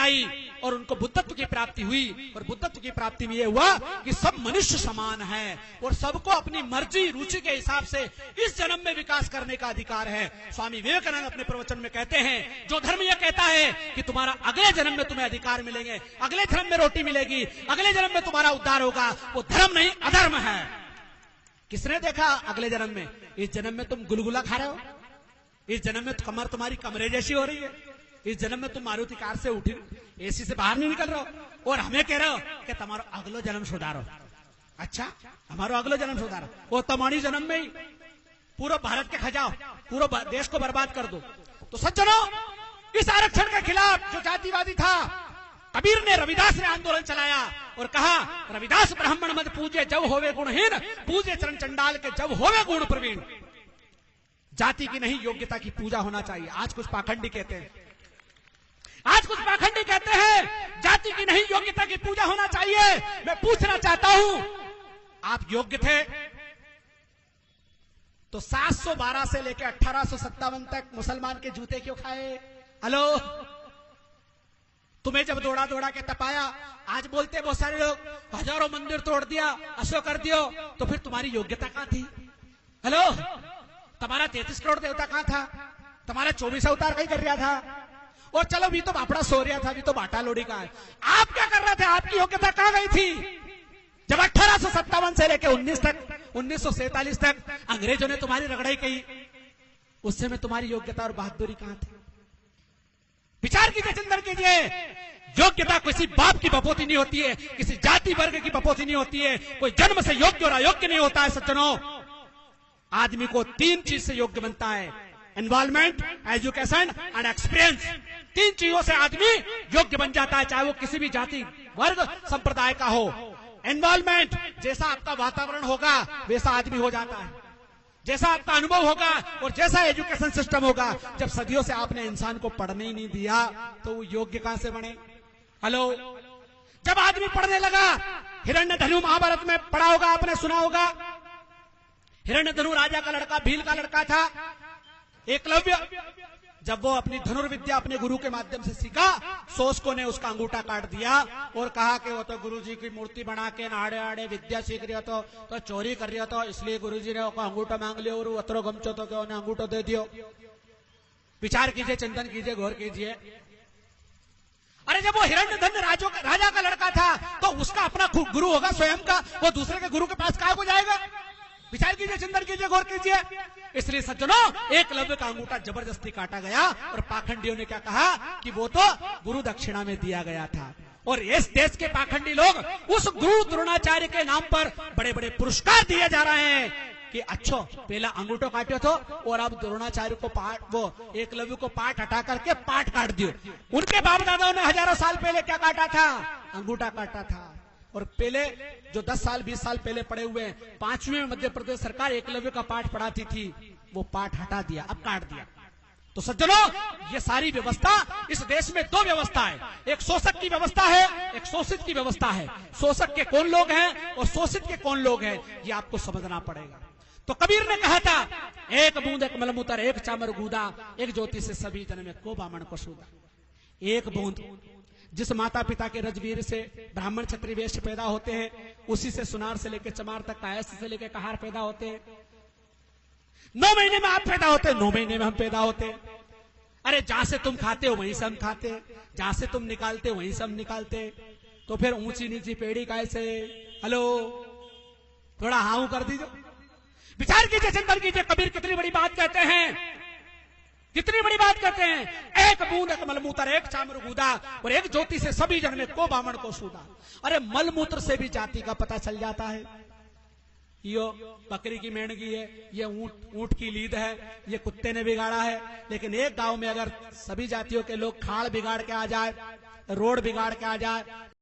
खिलाई और उनको बुद्धत्व की प्राप्ति हुई। और बुद्धत्व की प्राप्ति में यह हुआ कि सब मनुष्य समान है और सबको अपनी मर्जी रुचि के हिसाब से इस जन्म में विकास करने का अधिकार है। स्वामी विवेकानंद अपने प्रवचन में कहते हैं, जो धर्म यह कहता है कि तुम्हारा अगले जन्म में तुम्हें अधिकार मिलेंगे, अगले जन्म में रोटी मिलेगी, अगले जन्म में तुम्हारा उद्धार होगा, वो धर्म नहीं अधर्म है। किसने देखा अगले जन्म में? इस जन्म में तुम गुलगुला खा रहे हो, इस जन्म में कमर तुम्हारी कमरे जैसी हो रही है, इस जन्म में तुम मारुति कार से उठी एसी से बाहर नहीं निकल रहे हो और हमें कह रहे हो कि तुम्हारा अगलो जन्म सुधारो। अच्छा, हमारा अगलो जन्म सुधारो, वो तुम्हारी जन्म में ही पूरा भारत के खजाओ, पूरा देश को बर्बाद कर दो। तो सज्जनों, इस आरक्षण के खिलाफ जो जातिवादी था, कबीर ने, रविदास ने आंदोलन चलाया और कहा, रविदास ब्राह्मण मत पूजे जब होवे गुणहीन, पूजे चरण चंडाल के जब होवे गुण प्रवीण। जाति की नहीं योग्यता की पूजा होना चाहिए। आज कुछ पाखंडी कहते हैं, आज कुछ पाखंडी कहते हैं जाति की नहीं योग्यता की पूजा होना चाहिए। मैं पूछना चाहता हूं, आप योग्य थे तो 712 से लेकर 1857 तक मुसलमान के जूते क्यों खाए? हेलो, तुम्हें जब दौड़ा दौड़ा के तपाया, आज बोलते बहुत सारे लोग हजारों मंदिर तोड़ दिया, अशो कर दियो, तो फिर तुम्हारी योग्यता कहां थी? हेलो, तुम्हारा 33 करोड़ देवता कहां था? तुम्हारा 24 अवतार कहीं कर रहा था? और चलो भी तो बापड़ा सो रहा था, भी तो बाटा लोड़ी का है। आप क्या कर रहे थे? आपकी योग्यता कहां गई थी? जब 1857 से लेकर 1947 तक अंग्रेजों ने तुम्हारी रगड़ाई की, उस समय तुम्हारी योग्यता और बहादुरी कहां थी? विचार कीजिए, चिंतन कीजिए। योग्यता किसी बाप की बपोती नहीं होती है, किसी जाति वर्ग की बपोती नहीं होती है, कोई जन्म से योग्य और अयोग्य नहीं होता है। सज्जनों, आदमी को 3 चीज से योग्य बनता है, एनवायरमेंट, एजुकेशन एंड एक्सपीरियंस। 3 चीजों से आदमी योग्य बन जाता है, चाहे वो किसी भी जाति वर्ग संप्रदाय का हो। एनवायरमेंट, जैसा आपका वातावरण होगा वैसा आदमी हो जाता है, जैसा आपका अनुभव होगा और जैसा एजुकेशन सिस्टम होगा। जब सदियों से आपने इंसान को पढ़ने ही नहीं दिया तो वो योग्य कहां से बने? हेलो, जब आदमी पढ़ने लगा, हिरण्यधनु महाभारत में पढ़ा होगा, आपने सुना होगा, हिरण्यधनु राजा का लड़का, भील का लड़का था, एकलव्य। जब वो अपनी धनुर्विद्या अपने गुरु के माध्यम से सीखा, शोषकों ने उसका अंगूठा काट दिया और कहा कि वो तो गुरुजी की मूर्ति बना के आड़े आड़े विद्या सीख रहा तो चोरी कर रहा था, इसलिए गुरुजी ने अंगूठा मांग लिया और अतरो गमचो तो क्या अंगूठा दे दियो। विचार कीजिए, चिंतन कीजिए, गौर कीजिए। अरे जब वो हिरण्यधन राजा का लड़का था तो उसका अपना गुरु होगा स्वयं का, वो दूसरे के गुरु के पास कहाँ को जाएगा? विचार कीजिए, चिंतन कीजिए, गौर कीजिए। इसलिए सज्जनों, एकलव्य का अंगूठा जबरदस्ती काटा गया और पाखंडियों ने क्या कहा कि वो तो गुरु दक्षिणा में दिया गया था। और इस देश के पाखंडी लोग उस गुरु द्रोणाचार्य के नाम पर बड़े बड़े पुरस्कार दिए जा रहे हैं कि अच्छो पहला अंगूठो काटो तो और अब द्रोणाचार्य को वो एकलव्य को पाठ हटा करके पाठ काट दियो। उनके बाप दादाओं ने हजारों साल पहले क्या काटा था? अंगूठा काटा था। और पहले जो 10 साल 20 साल पहले पढ़े हुए हैं, 5वीं में मध्य प्रदेश सरकार एकलव्य का पाठ पढ़ाती थी, वो पाठ हटा दिया, अब काट दिया। तो सज्जनों, ये सारी व्यवस्था, इस देश में 2 व्यवस्था है, एक शोषक की व्यवस्था है, एक शोषित की व्यवस्था है। शोषक के कौन लोग हैं और शोषित के कौन लोग हैं, ये आपको समझना पड़ेगा। तो कबीर ने कहा था, एक बूंद एक मलमूत्र एक चामर गूदा, एक ज्योति से सभी जन में को बामण को सूदा। एक बूंद, जिस माता पिता के रजवीर से ब्राह्मण क्षत्रिय वैश्य पैदा होते हैं, उसी से सुनार से लेकर चमार तक, कायस्थ से लेकर कहार पैदा होते हैं। 9 महीने में आप पैदा होते हैं, 9 महीने में हम पैदा होते हैं। अरे जहां से तुम खाते हो वहीं से हम खाते हैं, जहां से तुम निकालते हो वहीं से हम निकालते हैं। तो फिर ऊंची नीची पेड़ी कैसे? हेलो, थोड़ा हाउ कर दीजिए, विचार कीजिए, चिंतन कीजिए। कबीर कितनी बड़ी बात कहते हैं, कितनी बड़ी बात कहते हैं। एक बूंद एक मलमूत्र एक चामर गूदा और एक ज्योति से सभी जन में को बामण को सूदा। अरे मलमूत्र से भी जाति का पता चल जाता है। यो बकरी की मेंढगी है, ये ऊंट की लीद है, ये कुत्ते ने बिगाड़ा है। लेकिन एक गांव में अगर सभी जातियों के लोग खाल बिगाड़ के आ जाए, रोड बिगाड़ के आ जाए,